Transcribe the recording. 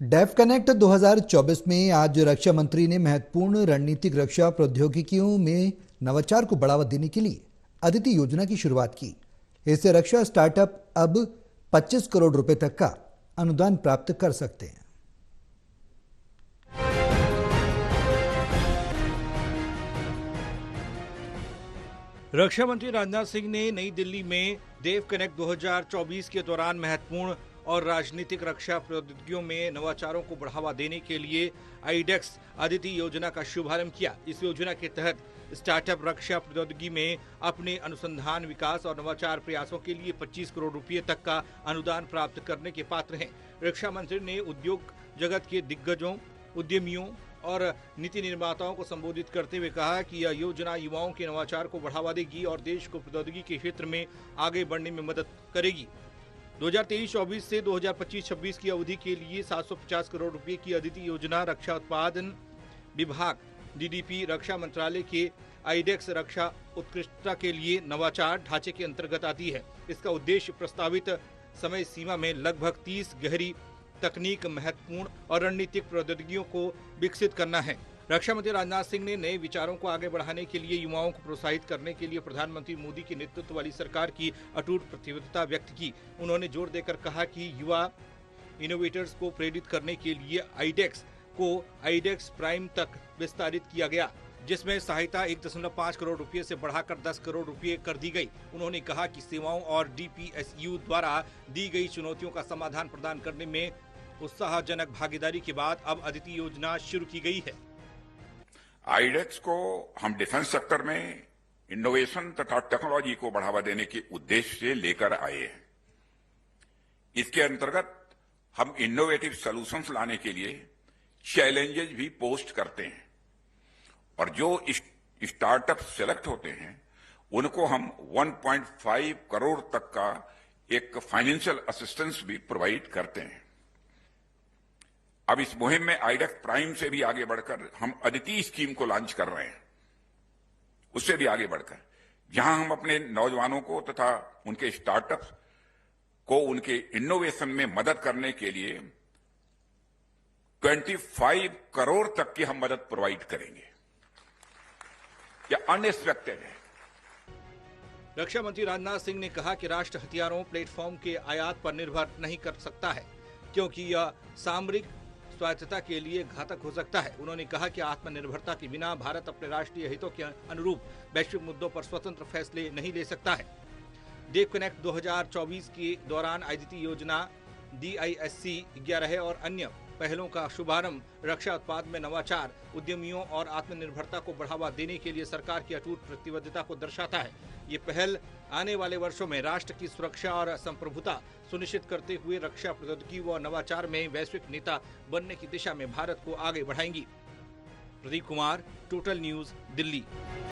Def connect 2024 में आज रक्षा मंत्री ने महत्वपूर्ण रणनीतिक रक्षा प्रौद्योगिकियों में नवाचार को बढ़ावा देने के लिए अदिति योजना की शुरुआत की। इससे रक्षा स्टार्टअप अब 25 करोड़ रुपए तक का अनुदान प्राप्त कर सकते हैं। रक्षा मंत्री राजनाथ सिंह ने नई दिल्ली में डेफ कनेक्ट 2024 के दौरान महत्वपूर्ण और राजनीतिक रक्षा प्रौद्योगिकियों में नवाचारों को बढ़ावा देने के लिए आईडेक्स अदिति योजना का शुभारंभ किया। इस योजना के तहत स्टार्टअप रक्षा प्रौद्योगिकी में अपने अनुसंधान, विकास और नवाचार प्रयासों के लिए 25 करोड़ रुपए तक का अनुदान प्राप्त करने के पात्र हैं। रक्षा मंत्री ने उद्योग जगत के दिग्गजों, उद्यमियों और नीति निर्माताओं को संबोधित करते हुए कहा कि यह योजना युवाओं के नवाचार को बढ़ावा देगी और देश को प्रौद्योगिकी के क्षेत्र में आगे बढ़ने में मदद करेगी। 2023-24 से 2025-26 की अवधि के लिए 750 करोड़ रुपए की अदिति योजना रक्षा उत्पादन विभाग डीडीपी, रक्षा मंत्रालय के आईडेक्स रक्षा उत्कृष्टता के लिए नवाचार ढांचे के अंतर्गत आती है। इसका उद्देश्य प्रस्तावित समय सीमा में लगभग 30 गहरी तकनीक, महत्वपूर्ण और रणनीतिक प्रौद्योगिकियों को विकसित करना है। रक्षा मंत्री राजनाथ सिंह ने नए विचारों को आगे बढ़ाने के लिए युवाओं को प्रोत्साहित करने के लिए प्रधानमंत्री मोदी के नेतृत्व वाली सरकार की अटूट प्रतिबद्धता व्यक्त की। उन्होंने जोर देकर कहा कि युवा इनोवेटर्स को प्रेरित करने के लिए आईडेक्स को आईडेक्स प्राइम तक विस्तारित किया गया, जिसमें सहायता 1.5 करोड़ रुपए से बढ़ाकर 10 करोड़ रुपए कर दी गई। उन्होंने कहा कि सेवाओं और डीपीएसयू द्वारा दी गई चुनौतियों का समाधान प्रदान करने में उत्साहजनक भागीदारी के बाद अब अदिति योजना शुरू की गई है। आईडेक्स को हम डिफेंस सेक्टर में इनोवेशन तथा टेक्नोलॉजी को बढ़ावा देने के उद्देश्य से लेकर आए हैं। इसके अंतर्गत हम इनोवेटिव सॉल्यूशंस लाने के लिए चैलेंजेस भी पोस्ट करते हैं और जो स्टार्टअप सेलेक्ट होते हैं उनको हम 1.5 करोड़ तक का एक फाइनेंशियल असिस्टेंस भी प्रोवाइड करते हैं। अब इस मुहिम में आईडेक्स प्राइम से भी आगे बढ़कर हम अदिति स्कीम को लॉन्च कर रहे हैं। उससे भी आगे बढ़कर जहां हम अपने नौजवानों को तथा उनके स्टार्टअप्स को उनके इनोवेशन में मदद करने के लिए 25 करोड़ तक की हम मदद प्रोवाइड करेंगे। यह अनएक्सपेक्टेड है। रक्षा मंत्री राजनाथ सिंह ने कहा कि राष्ट्र हथियारों प्लेटफॉर्म के आयात पर निर्भर नहीं कर सकता है, क्योंकि यह सामरिक स्वायत्तता के लिए घातक हो सकता है। उन्होंने कहा कि आत्मनिर्भरता के बिना भारत अपने राष्ट्रीय हितों के अनुरूप वैश्विक मुद्दों पर स्वतंत्र फैसले नहीं ले सकता है। डेफ कनेक्ट 2024 के दौरान आईडीटी योजना, DISC 11 और अन्य पहलों का शुभारंभ रक्षा उत्पाद में नवाचार, उद्यमियों और आत्मनिर्भरता को बढ़ावा देने के लिए सरकार की अटूट प्रतिबद्धता को दर्शाता है। ये पहल आने वाले वर्षों में राष्ट्र की सुरक्षा और संप्रभुता सुनिश्चित करते हुए रक्षा प्रौद्योगिकी व नवाचार में वैश्विक नेता बनने की दिशा में भारत को आगे बढ़ाएंगी। Pradeep Kumar, total news, Delhi.